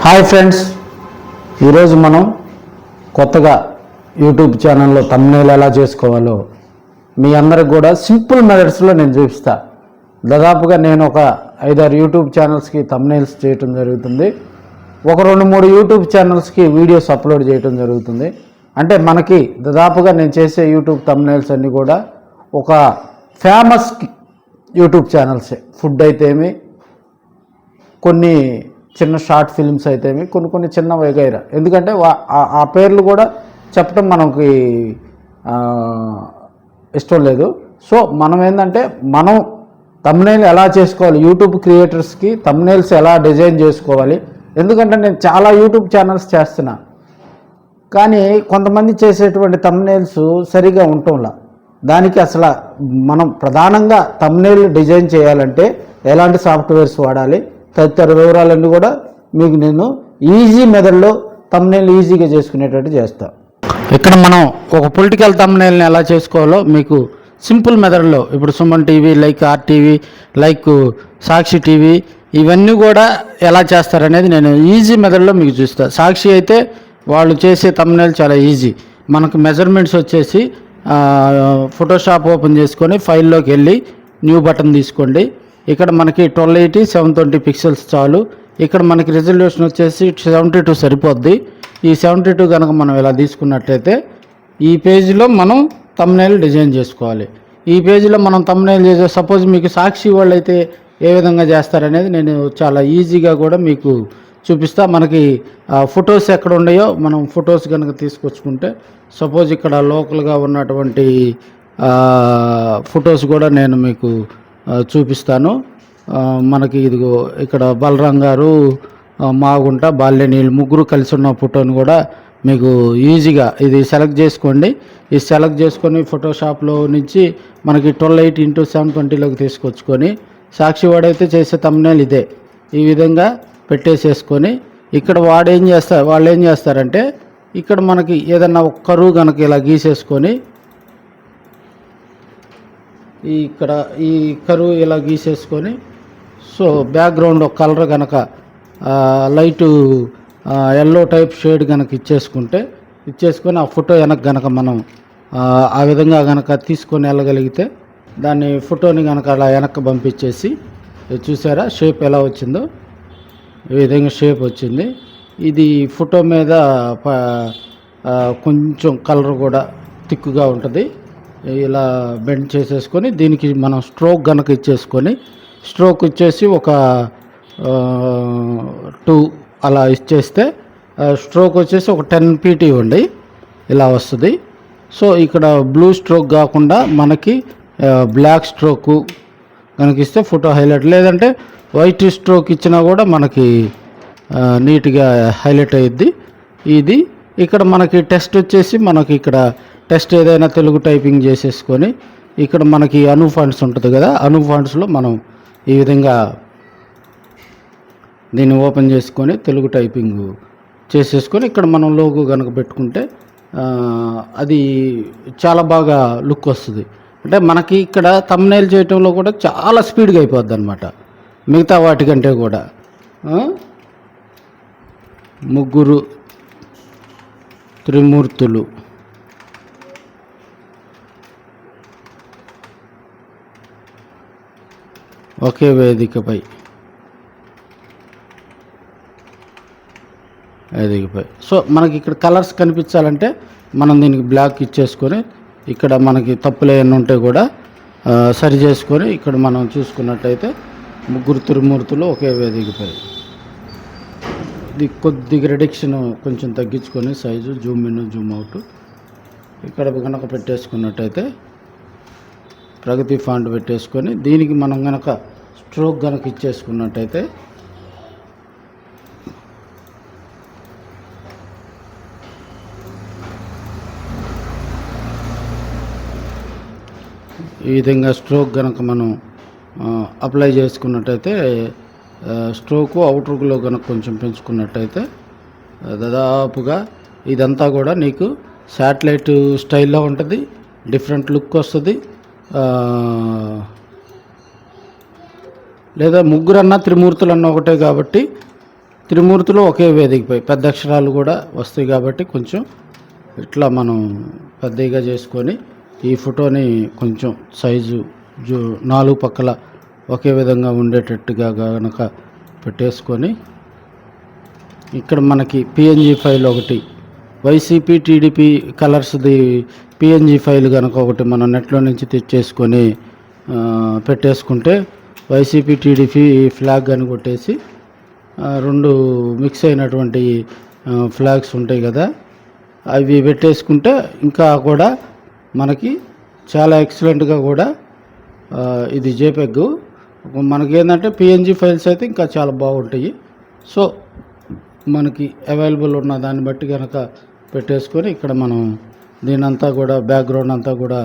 Hi friends, ఈరోజు మనం కొత్తగా యూట్యూబ్ ఛానల్లో థంబ్నెయిల్ ఎలా చేసుకోవాలో మీ అందరికి కూడా సింపుల్ మెథడ్స్లో నేను చూపిస్తా. దాదాపుగా నేను ఒక 5-6 యూట్యూబ్ ఛానల్స్కి థంబ్నెయిల్స్ చేయటం జరుగుతుంది. ఒక 2-3 యూట్యూబ్ ఛానల్స్కి వీడియోస్ అప్లోడ్ చేయటం జరుగుతుంది. అంటే మనకి దాదాపుగా నేను చేసే యూట్యూబ్ థంబ్నెయిల్స్ అన్నీ కూడా ఒక ఫేమస్ యూట్యూబ్ ఛానల్సే. ఫుడ్ అయితేమి, కొన్ని చిన్న షార్ట్ ఫిల్మ్స్ అయితేమి, కొన్ని చిన్న వగైరా. ఎందుకంటే ఆ పేర్లు కూడా చెప్పడం మనకి ఇష్టం లేదు. సో మనం ఏంటంటే మనం థంబ్నెయిల్ ఎలా చేసుకోవాలి, యూట్యూబ్ క్రియేటర్స్కి థంబ్నెయిల్స్ ఎలా డిజైన్ చేసుకోవాలి. ఎందుకంటే నేను చాలా యూట్యూబ్ ఛానల్స్ చేస్తున్నా, కానీ కొంతమంది చేసేటువంటి థంబ్నెయిల్స్ సరిగా ఉండటంలా. దానికి అసలు మనం ప్రధానంగా థంబ్నెయిల్ డిజైన్ చేయాలంటే ఎలాంటి సాఫ్ట్వేర్స్ వాడాలి తదితర వివరాలన్నీ కూడా మీకు నేను ఈజీ మెథడ్లో థంబ్నెయిల్ ఈజీగా చేసుకునేటట్టు చేస్తాను. ఇక్కడ మనం ఒక పొలిటికల్ థంబ్నెయిల్ని ఎలా చేసుకోవాలో మీకు సింపుల్ మెథడ్లో, ఇప్పుడు Suman TV, like RTV, like Sakshi TV, ఇవన్నీ కూడా ఎలా చేస్తారనేది నేను ఈజీ మెథడ్లో మీకు చూస్తాను. సాక్షి అయితే వాళ్ళు చేసే థంబ్నెయిల్ చాలా ఈజీ. మనకు మెజర్మెంట్స్ వచ్చేసి ఫోటోషాప్ ఓపెన్ చేసుకొని ఫైల్లోకి వెళ్ళి న్యూ బటన్ తీసుకోండి. ఇక్కడ మనకి 1280 720 పిక్సెల్స్ చాలు. ఇక్కడ మనకి రెజల్యూషన్ వచ్చేసి 72 సరిపోద్ది. ఈ 72 కనుక మనం ఇలా తీసుకున్నట్లయితే ఈ పేజీలో మనం థంబ్నెయిల్ డిజైన్ చేసుకోవాలి. ఈ పేజీలో మనం థంబ్నెయిల్ చేసే, సపోజ్ మీకు సాక్షి వాళ్ళు అయితే ఏ విధంగా చేస్తారనేది నేను చాలా ఈజీగా కూడా మీకు చూపిస్తా. మనకి ఫొటోస్ ఎక్కడ ఉన్నాయో మనం ఫొటోస్ కనుక తీసుకొచ్చుకుంటే, సపోజ్ ఇక్కడ లోకల్గా ఉన్నటువంటి ఫొటోస్ కూడా నేను మీకు చూపిస్తాను. మనకి ఇదిగో ఇక్కడ బలరాం గారు, మాగుంట, బాల్యనీళ్ళు ముగ్గురు కలిసి ఉన్న ఫోటోని కూడా మీకు ఈజీగా ఇది సెలెక్ట్ చేసుకోండి. ఇది సెలెక్ట్ చేసుకొని ఫోటోషాప్లో నుంచి మనకి 1280 x 720లోకి తీసుకొచ్చుకొని, సాక్షి వాడైతే చేసే థంబ్నెయిల్ ఇదే. ఈ విధంగా పెట్టేసేసుకొని ఇక్కడ వాళ్ళు ఏం చేస్తారంటే ఇక్కడ మనకి ఏదన్నా ఒక కరువు కనుక ఇలా గీసేసుకొని, ఇక్కడ ఈ కరువు ఇలా గీసేసుకొని, సో బ్యాక్గ్రౌండ్ ఒక కలర్ కనుక లైటు ఎల్లో టైప్ షేడ్ కనుక ఇచ్చేసుకొని ఆ ఫోటో వెనక కనుక మనం ఆ విధంగా కనుక తీసుకొని వెళ్ళగలిగితే, దాన్ని ఫోటోని కనుక అలా వెనక్కి పంపించేసి, చూసారా షేప్ ఎలా వచ్చిందో, ఈ విధంగా షేప్ వచ్చింది. ఇది ఫోటో మీద కొంచెం కలర్ కూడా థిక్గా ఉంటుంది. ఇలా బెండ్ చేసేసుకొని దీనికి మనం స్ట్రోక్ కనుక ఇచ్చేసుకొని, స్ట్రోక్ ఇచ్చేసి ఒక 2 అలా ఇచ్చేస్తే స్ట్రోక్ వచ్చేసి ఒక 10 pt ఇవ్వండి, ఇలా వస్తుంది. సో ఇక్కడ బ్లూ స్ట్రోక్ కాకుండా మనకి బ్లాక్ స్ట్రోకు కనుక ఇస్తే ఫోటో హైలైట్, లేదంటే వైట్ స్ట్రోక్ ఇచ్చినా కూడా మనకి నీట్గా హైలైట్ అయ్యిద్ది. ఇది ఇక్కడ మనకి టెక్స్ట్ వచ్చేసి మనకి ఇక్కడ టెక్స్ట్ ఏదైనా తెలుగు టైపింగ్ చేసేసుకొని, ఇక్కడ మనకి అను ఫాంట్స్ ఉంటుంది కదా, అను ఫాంట్స్లో మనం ఈ విధంగా దీన్ని ఓపెన్ చేసుకొని తెలుగు టైపింగ్ చేసేసుకొని ఇక్కడ మనం లోగో కనుక పెట్టుకుంటే అది చాలా బాగా లుక్ వస్తుంది. అంటే మనకి ఇక్కడ థంబ్నెయిల్ చేయటంలో కూడా చాలా స్పీడ్గా అయిపోద్ది అనమాట మిగతా వాటికంటే కూడా. ముగ్గురు త్రిమూర్తులు, ఒకే వేదికపై. సో మనకి ఇక్కడ కలర్స్ కనిపించాలంటే మనం దీనికి బ్లాక్ ఇచ్చేసుకొని, ఇక్కడ మనకి తప్పులు ఏమైనా ఉంటే కూడా సరి చేసుకొని, ఇక్కడ మనం చూసుకున్నట్టయితే ముగ్గురు త్రిమూర్తులు ఒకే వేదికపై. ఇది కొద్దిగా రిడక్షన్ కొంచెం తగ్గించుకొని size, Zoom in Zoom out ఇక్కడ కనుక పెట్టేసుకున్నట్టయితే, ప్రగతి ఫాంట్ పెట్టేసుకొని దీనికి మనం కనుక స్ట్రోక్ కనుక ఇచ్చేసుకున్నట్టయితే ఈ విధంగా స్ట్రోక్ కనుక మనం అప్లై చేసుకున్నట్టయితే, స్ట్రోకు అవుట్రుక్లో కనుక కొంచెం పెంచుకున్నట్టయితే దాదాపుగా ఇదంతా కూడా నీకు శాటిలైట్ స్టైల్లో ఉంటుంది, డిఫరెంట్ లుక్ వస్తుంది. లేదా ముగ్గురన్నా త్రిమూర్తులన్నా ఒకటే కాబట్టి త్రిమూర్తులు ఒకే వేదికపై పెద్ద అక్షరాలు కూడా వస్తాయి కాబట్టి కొంచెం ఇట్లా మనం పెద్దగా చేసుకొని ఈ ఫోటోని కొంచెం సైజు నాలుగు పక్కల ఒకే విధంగా ఉండేటట్టుగా కనుక పెట్టేసుకొని ఇక్కడ మనకి పిఎన్జి ఫైల్ ఒకటి వైసీపీ టీడీపీ కలర్స్ది పిఎన్జి ఫైల్ కనుక ఒకటి మనం నెట్లో నుంచి తెచ్చేసుకొని పెట్టేసుకుంటే వైసీపీ టీడీపీ ఫ్లాగ్ అని కొట్టేసి రెండు మిక్స్ అయినటువంటి ఫ్లాగ్స్ ఉంటాయి కదా, అవి పెట్టేసుకుంటే ఇంకా కూడా మనకి చాలా ఎక్సలెంట్గా కూడా ఇది జేపెగ్ మనకేంటంటే పిఎన్జి ఫైల్స్ అయితే ఇంకా చాలా బాగుంటాయి. సో మనకి అవైలబుల్ ఉన్న దాన్ని బట్టి కనుక పెట్టేసుకొని ఇక్కడ మనం దీనంతా కూడా బ్యాక్గ్రౌండ్ అంతా కూడా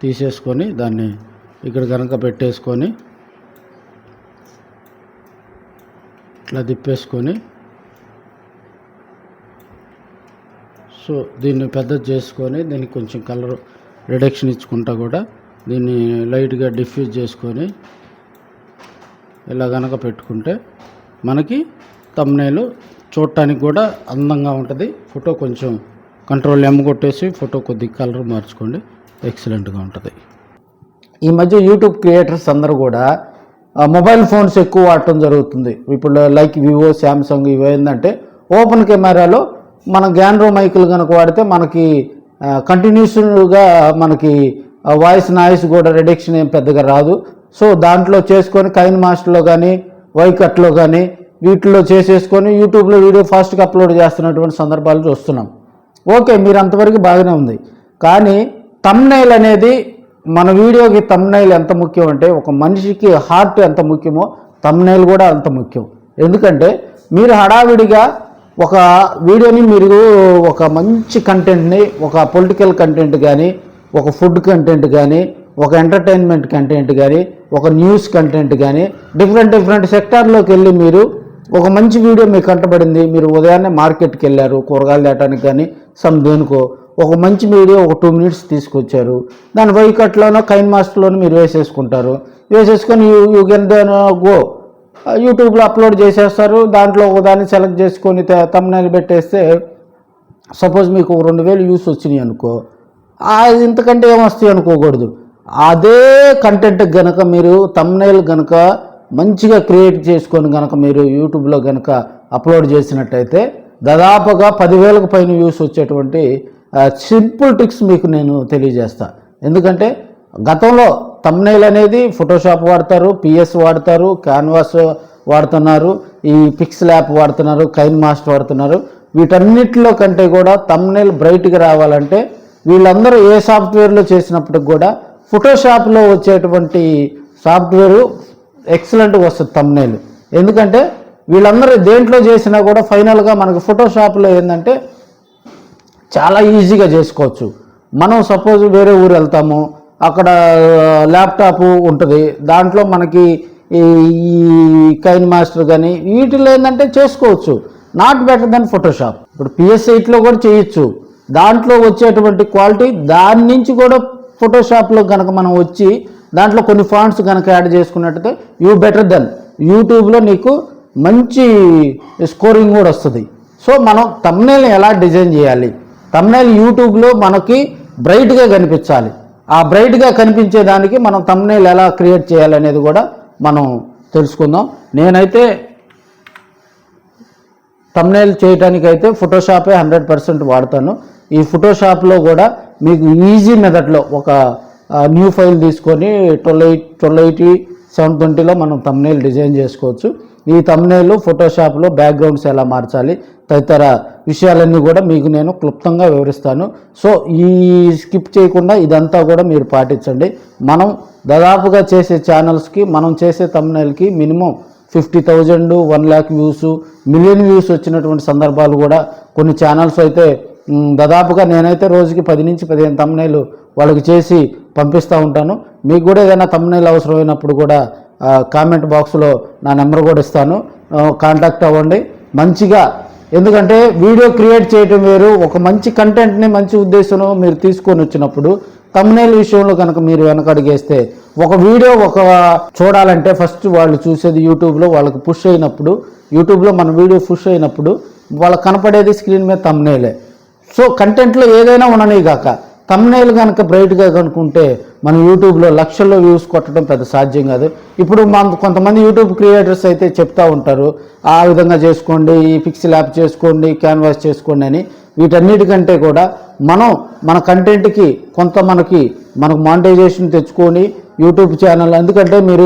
తీసేసుకొని దాన్ని ఇక్కడ కనుక పెట్టేసుకొని ఇట్లా తిప్పేసుకొని సో దీన్ని పెద్దది చేసుకొని దీనికి కొంచెం కలర్ రిడక్షన్ ఇచ్చుకుంటా కూడా దీన్ని లైట్గా డిఫ్యూజ్ చేసుకొని ఇలా కనుక పెట్టుకుంటే మనకి థంబ్నెయిల్ చూడటానికి కూడా అందంగా ఉంటుంది. ఫోటో కొంచెం కంట్రోల్ ఎమ్ కొట్టేసి ఫోటో కొద్దిగా కలర్ మార్చుకోండి, ఎక్సలెంట్గా ఉంటుంది. ఈ మధ్య యూట్యూబ్ క్రియేటర్స్ అందరూ కూడా మొబైల్ ఫోన్స్ ఎక్కువ వాడటం జరుగుతుంది. ఇప్పుడు లైక్ వివో, శాంసంగ్ ఇవి ఏంటంటే ఓపెన్ కెమెరాలో మన గ్యాన్రో మైకులు కనుక వాడితే మనకి కంటిన్యూస్గా మనకి వాయిస్ నాయిస్ కూడా రిడక్షన్ ఏం పెద్దగా రాదు. సో దాంట్లో చేసుకొని కైన్ మాస్టర్లో కానీ వైకట్లో కానీ వీటిలో చేసేసుకొని యూట్యూబ్లో వీడియో ఫాస్ట్గా అప్లోడ్ చేస్తున్నటువంటి సందర్భాలు చూస్తున్నాం. ఓకే, మీరు అంతవరకు బాగానే ఉంది. కానీ థంబ్నెయిల్ అనేది మన వీడియోకి థంబ్నెయిల్ ఎంత ముఖ్యం అంటే ఒక మనిషికి హార్ట్ ఎంత ముఖ్యమో థంబ్నెయిల్ కూడా అంత ముఖ్యం. ఎందుకంటే మీరు హడావిడిగా ఒక వీడియోని మీరు ఒక మంచి కంటెంట్ని ఒక పొలిటికల్ కంటెంట్ కానీ ఒక ఫుడ్ కంటెంట్ కానీ ఒక ఎంటర్టైన్మెంట్ కంటెంట్ కానీ ఒక న్యూస్ కంటెంట్ కానీ డిఫరెంట్ సెక్టార్లోకి వెళ్ళి మీరు ఒక మంచి వీడియో మీకు కంటపడింది, మీరు ఉదయాన్నే మార్కెట్కి వెళ్ళారు కూరగాయలు తేటానికి కానీ దేనికో ఒక మంచి వీడియో ఒక 2 minutes తీసుకొచ్చారు, దాని వైకట్లోనో కైన్ మాస్టర్లోనో మీరు వేసేసుకొని యూ కెన్ గో యూట్యూబ్లో అప్లోడ్ చేసేస్తారు. దాంట్లో ఒకదాన్ని సెలెక్ట్ చేసుకొని థంబ్నెయిల్ పెట్టేస్తే సపోజ్ మీకు 2000 వ్యూస్ వచ్చినాయి అనుకో, ఇంతకంటే ఏమొస్తాయి అనుకోకూడదు. అదే కంటెంట్ కనుక మీరు థంబ్నెయిల్ కనుక మంచిగా క్రియేట్ చేసుకొని కనుక మీరు యూట్యూబ్లో కనుక అప్లోడ్ చేసినట్టయితే దాదాపుగా 10,000కు పైన వ్యూస్ వచ్చేటువంటి సింపుల్ ట్రిక్స్ మీకు నేను తెలియజేస్తా. ఎందుకంటే గతంలో థంబ్నెయిల్ అనేది ఫోటోషాప్ వాడతారు, పిఎస్ వాడతారు, క్యాన్వాస్ వాడుతున్నారు, ఈ పిక్సెల్ యాప్ వాడుతున్నారు, కైన్ మాస్టర్ వాడుతున్నారు. వీటన్నిటిలో కంటే కూడా థంబ్నెయిల్ బ్రైట్గా రావాలంటే వీళ్ళందరూ ఏ సాఫ్ట్వేర్లో చేసినప్పటికి కూడా ఫోటోషాప్లో వచ్చేటువంటి సాఫ్ట్వేరు ఎక్సలెంట్గా వస్తుంది థంబ్నెయిల్. ఎందుకంటే వీళ్ళందరూ దేంట్లో చేసినా కూడా ఫైనల్గా మనకు ఫోటోషాప్లో ఏంటంటే చాలా ఈజీగా చేసుకోవచ్చు. మనం సపోజ్ వేరే ఊరు వెళ్తాము, అక్కడ ల్యాప్టాప్ ఉంటుంది, దాంట్లో మనకి ఈ కైన్ మాస్టర్ కానీ వీటిలో ఏంటంటే చేసుకోవచ్చు. Not better than Photoshop. ఇప్పుడు PS8లో కూడా చేయొచ్చు. దాంట్లో వచ్చేటువంటి క్వాలిటీ దాని నుంచి కూడా ఫోటోషాప్లో కనుక మనం వచ్చి దాంట్లో కొన్ని ఫాంట్స్ కనుక యాడ్ చేసుకున్నట్టయితే బెటర్ దెన్ యూట్యూబ్లో నీకు మంచి స్కోరింగ్ కూడా వస్తుంది. సో మనం థంబ్నెయిల్ని ఎలా డిజైన్ చేయాలి, థంబ్నెయిల్ యూట్యూబ్లో మనకి బ్రైట్గా కనిపించాలి. ఆ బ్రైట్గా కనిపించేదానికి మనం థంబ్నెయిల్ ఎలా క్రియేట్ చేయాలనేది కూడా మనం తెలుసుకుందాం. నేనైతే థంబ్నెయిల్ చేయడానికైతే ఫోటోషాపే 100% వాడతాను. ఈ ఫోటోషాప్లో కూడా మీకు ఈజీ మెథడ్లో ఒక న్యూ ఫైల్ తీసుకొని 1280 720లో మనం థంబ్నెయిల్ డిజైన్ చేసుకోవచ్చు. ఈ థంబ్నెయిల్ ఫోటోషాప్లో బ్యాక్గ్రౌండ్స్ ఎలా మార్చాలి తదితర విషయాలన్నీ కూడా మీకు నేను క్లుప్తంగా వివరిస్తాను. సో ఈ స్కిప్ చేయకుండా ఇదంతా కూడా మీరు పాటించండి. మనం దాదాపుగా చేసే ఛానల్స్కి మనం చేసే థంబ్నెయిల్కి minimum 50,000 1 lakh views, million views వచ్చినటువంటి సందర్భాలు కూడా కొన్ని ఛానల్స్ అయితే దాదాపుగా నేనైతే రోజుకి 10 నుంచి 15 థంబ్నెయిల్ వాళ్ళకి చేసి పంపిస్తూ ఉంటాను. మీకు కూడా ఏదైనా థంబ్నెయిల్ అవసరమైనప్పుడు కూడా కామెంట్ బాక్స్లో నా నెంబర్ కూడా ఇస్తాను, కాంటాక్ట్ అవ్వండి మంచిగా. ఎందుకంటే వీడియో క్రియేట్ చేయడం వేరు, ఒక మంచి కంటెంట్ని మంచి ఉద్దేశంలో మీరు తీసుకొని వచ్చినప్పుడు తమ్నైల్ విషయంలో కనుక మీరు వెనకడిగేస్తే ఒక వీడియో చూడాలంటే ఫస్ట్ వాళ్ళు చూసేది యూట్యూబ్లో, వాళ్ళకి పుష్ అయినప్పుడు యూట్యూబ్లో మన వీడియో పుష్ అయినప్పుడు వాళ్ళకి కనపడేది స్క్రీన్ మీద తమ్నైలే. సో కంటెంట్లో ఏదైనా ఉండని కాక తమ్నైల్ కనుక బ్రైట్గా కనుక్కుంటే మనం యూట్యూబ్లో లక్షల్లో వ్యూస్ కొట్టడం పెద్ద సాధ్యం కాదు. ఇప్పుడు కొంతమంది యూట్యూబ్ క్రియేటర్స్ అయితే చెప్తూ ఉంటారు, ఆ విధంగా చేసుకోండి, ఈ పిక్సెల్ యాప్ చేసుకోండి, క్యాన్వాస్ చేసుకోండి అని. వీటన్నిటికంటే కూడా మన కంటెంట్కి మనకు మానిటైజేషన్ తెచ్చుకొని యూట్యూబ్ ఛానల్, ఎందుకంటే మీరు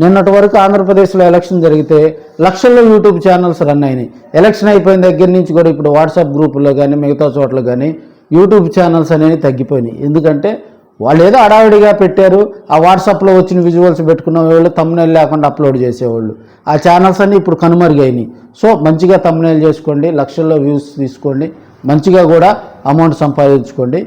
నిన్నటి వరకు ఆంధ్రప్రదేశ్లో ఎలక్షన్ జరిగితే లక్షల్లో యూట్యూబ్ ఛానల్స్ రన్ అయినాయి. ఎలక్షన్ అయిపోయిన దగ్గర నుంచి కూడా ఇప్పుడు వాట్సాప్ గ్రూపుల్లో కానీ మిగతా చోట్ల కానీ యూట్యూబ్ ఛానల్స్ అనేవి తగ్గిపోయినాయి. ఎందుకంటే వాళ్ళు ఏదో అడావిడిగా పెట్టారు, ఆ వాట్సాప్లో వచ్చిన విజువల్స్ పెట్టుకున్న వాళ్ళు తమ్నైల్ లేకుండా అప్లోడ్ చేసేవాళ్ళు. ఆ ఛానల్స్ అన్నీ ఇప్పుడు కనుమరుగైనాయి. సో మంచిగా తమ్నైల్ చేసుకోండి, లక్షల్లో వ్యూస్ తీసుకోండి, మంచిగా కూడా అమౌంట్ సంపాదించుకోండి.